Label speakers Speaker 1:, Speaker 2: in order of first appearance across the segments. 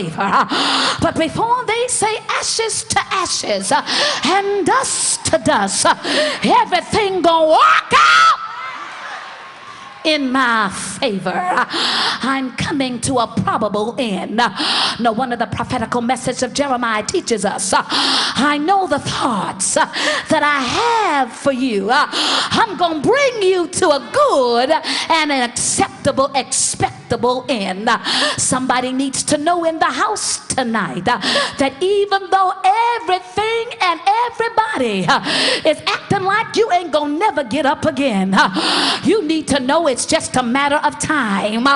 Speaker 1: favor. But before they say ashes to ashes and dust to dust, everything gonna work out in my favor. I'm coming to a probable end. No wonder the prophetical message of Jeremiah teaches us, I know the thoughts that I have for you. I'm going to bring you to a good and an acceptable, expectable end. Somebody needs to know in the house tonight that even though everything and everybody is acting like you ain't going to never get up again, you need to know it's just a matter of time.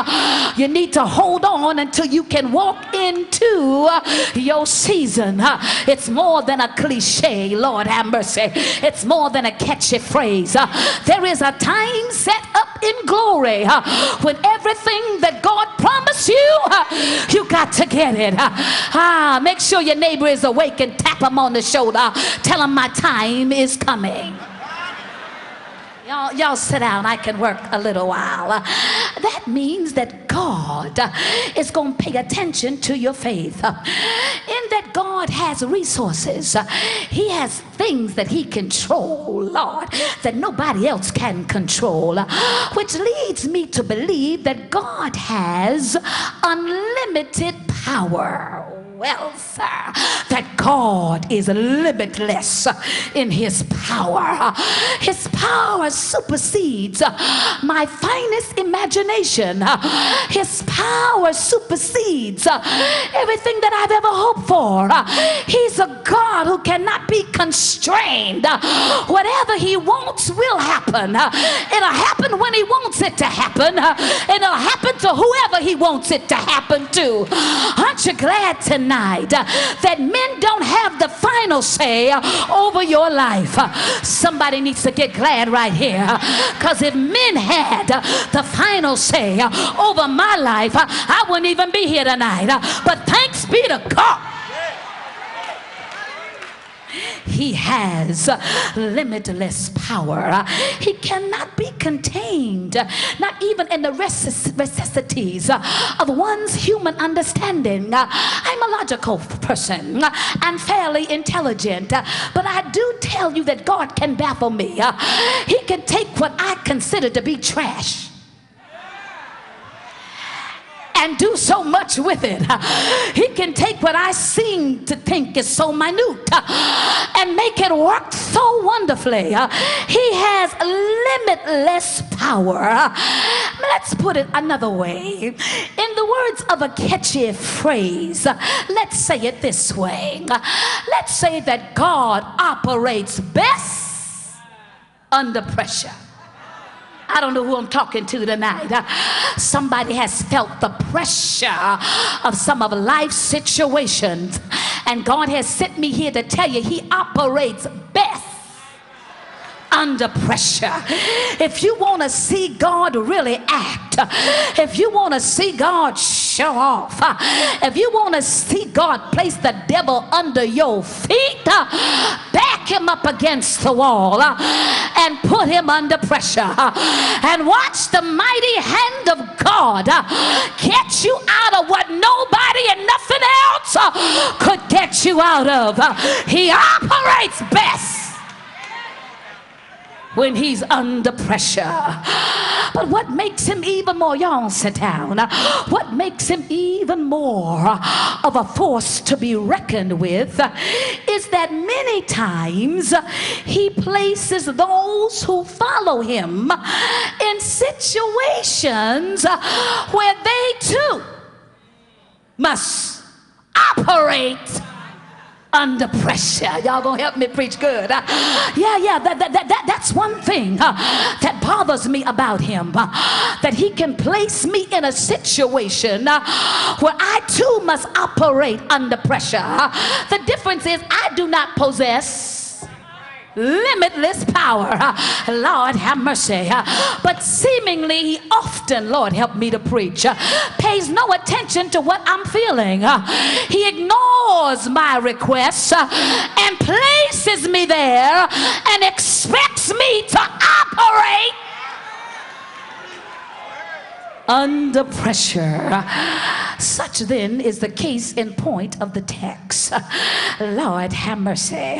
Speaker 1: You need to hold on until you can walk into your season. It's more than a cliche, Lord have mercy. It's more than a catchy phrase. There is a time set up in glory when everything that God promised you, you got to get it. Make sure your neighbor is awake and tap him on the shoulder. Tell him my time is coming. Y'all sit down. I can work a little while. That means that God is going to pay attention to your faith. In that God has resources. He has things that he controls, Lord, that nobody else can control. Which leads me to believe that God has unlimited power. Well, sir, that God is limitless in his power. His power supersedes my finest imagination. His power supersedes everything that I've ever hoped for. He's a God who cannot be constrained. Whatever he wants will happen. It'll happen when he wants it to happen. It'll happen to whoever he wants it to happen to. Aren't you glad tonight that men don't have the final say over your life? Somebody needs to get glad right here, because if men had the final say over my life, I wouldn't even be here tonight. But thanks be to God, he has limitless power. He cannot be contained, not even in the necessities of one's human understanding. I'm a logical person and fairly intelligent, but I do tell you that God can baffle me. He can take what I consider to be trash and do so much with it. He can take what I seem to think is so minute and make it work so wonderfully. He has limitless power. Let's put it another way. In the words of a catchy phrase, let's say it this way. Let's say that God operates best under pressure. I don't know who I'm talking to tonight. Somebody has felt the pressure of some of life's situations, and God has sent me here to tell you he operates best under pressure. If you want to see God really act, if you want to see God show off, if you want to see God place the devil under your feet, back him up against the wall and put him under pressure and watch the mighty hand of God get you out of what nobody and nothing else could get you out of. He operates best when he's under pressure. But what makes him even more, y'all sit down, what makes him even more of a force to be reckoned with is that many times he places those who follow him in situations where they too must operate under pressure. Y'all gonna help me preach good? That's one thing that bothers me about him, that he can place me in a situation where I too must operate under pressure. The difference is I do not possess limitless power, Lord have mercy, but seemingly he often, Lord help me to preach, pays no attention to what I'm feeling. He ignores my requests and places me there and expects me to operate under pressure. Such then is the case in point of the text. Lord have mercy.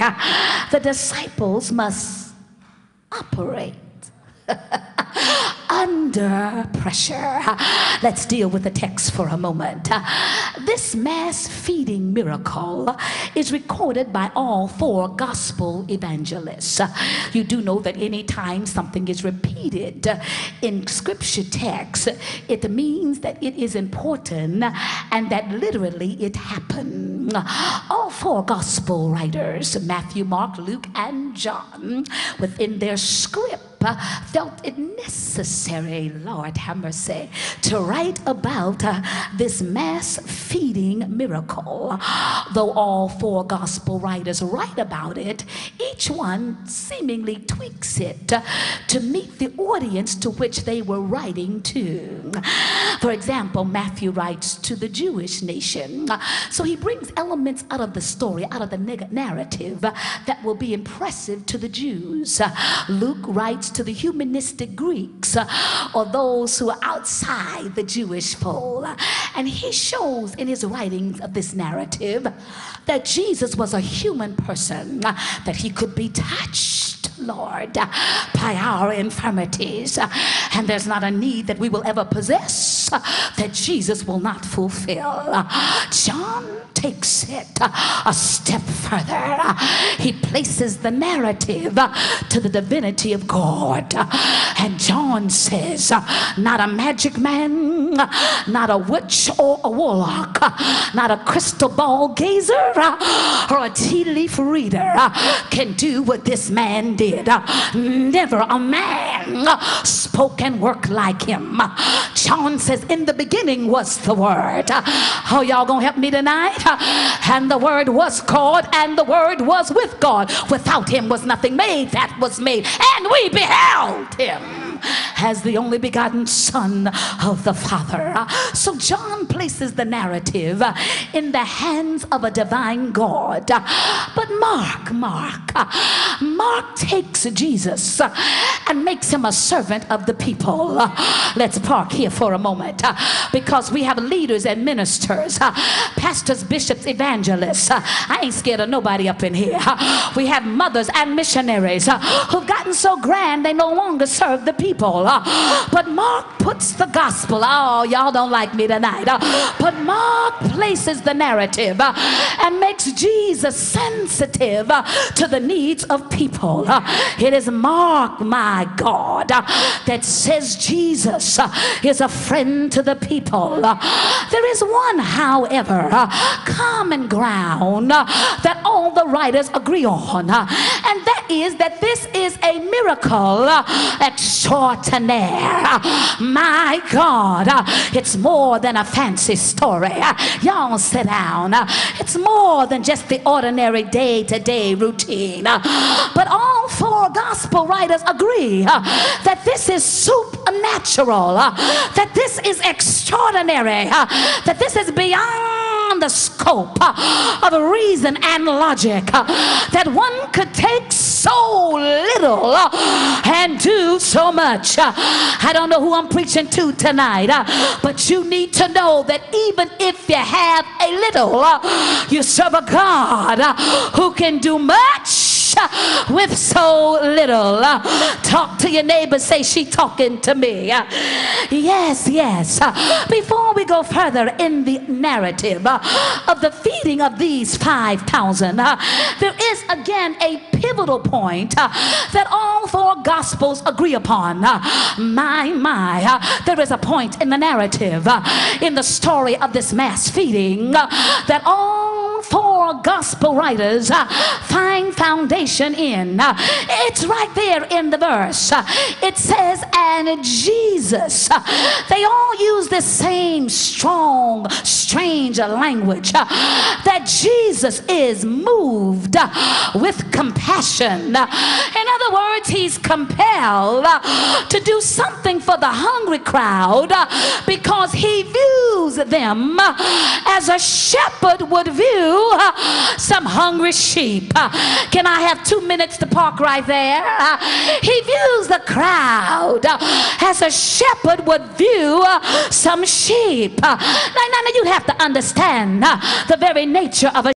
Speaker 1: The disciples must operate under pressure. Let's deal with the text for a moment. This mass feeding miracle is recorded by all four gospel evangelists. You do know that anytime something is repeated in scripture text, it means that it is important and that literally it happened. All four gospel writers, Matthew, Mark, Luke, and John, within their script, felt it necessary, Lord have mercy, to write about this mass feeding miracle. Though all four gospel writers write about it, each one seemingly tweaks it to meet the audience to which they were writing to. For example, Matthew writes to the Jewish nation, so he brings elements out of the story, out of the narrative, that will be impressive to the Jews. Luke writes to the humanistic Greeks, or those who are outside the Jewish fold, and he shows in his writings of this narrative that Jesus was a human person, that he could be touched, Lord, by our infirmities, and there's not a need that we will ever possess that Jesus will not fulfill. John takes it a step further. He places the narrative to the divinity of God, and John says, not a magic man, not a witch or a warlock, not a crystal ball gazer or a tea leaf reader can do what this man did. Never a man spoke and worked like him. John says, in the beginning was the Word. Oh, y'all gonna help me tonight? And the Word was God, and the Word was with God. Without him was nothing made that was made, and we beheld him as the only begotten Son of the Father. So John places the narrative in the hands of a divine God. But Mark takes Jesus and makes him a servant of the people. Let's park here for a moment, because we have leaders and ministers, pastors, bishops, evangelists. I ain't scared of nobody up in here. We have mothers and missionaries who've gotten so grand they no longer serve the people. But Mark puts the gospel, oh, y'all don't like me tonight, but Mark places the narrative and makes Jesus sensitive to the needs of people. It is Mark, my God, that says Jesus is a friend to the people. There is one, however, common ground that all the writers agree on, and that is that this is a miracle extraordinaire. My God, it's more than a fancy story. Y'all sit down. It's more than just the ordinary day-to-day routine. But all four gospel writers agree that this is supernatural, that this is extraordinary, that this is beyond the scope of reason and logic, that one could take so little and do so much. I don't know who I'm preaching to tonight, but you need to know that even if you have a little, you serve a God who can do much with so little. Talk to your neighbor, say, she talking to me. Yes. Before we go further in the narrative of the feeding of these 5,000, there is again a pivotal point that all four gospels agree upon. There is a point in the narrative, in the story of this mass feeding, that all four gospel writers find foundation in. It's right there in the verse. It says, and Jesus. They all use the same strong, strange language, that Jesus is moved with compassion. In other words, he's compelled to do something for the hungry crowd, because he views them as a shepherd would view some hungry sheep. Can I have 2 minutes to park right there? He views the crowd as a shepherd would view some sheep. Now you have to understand the very nature of a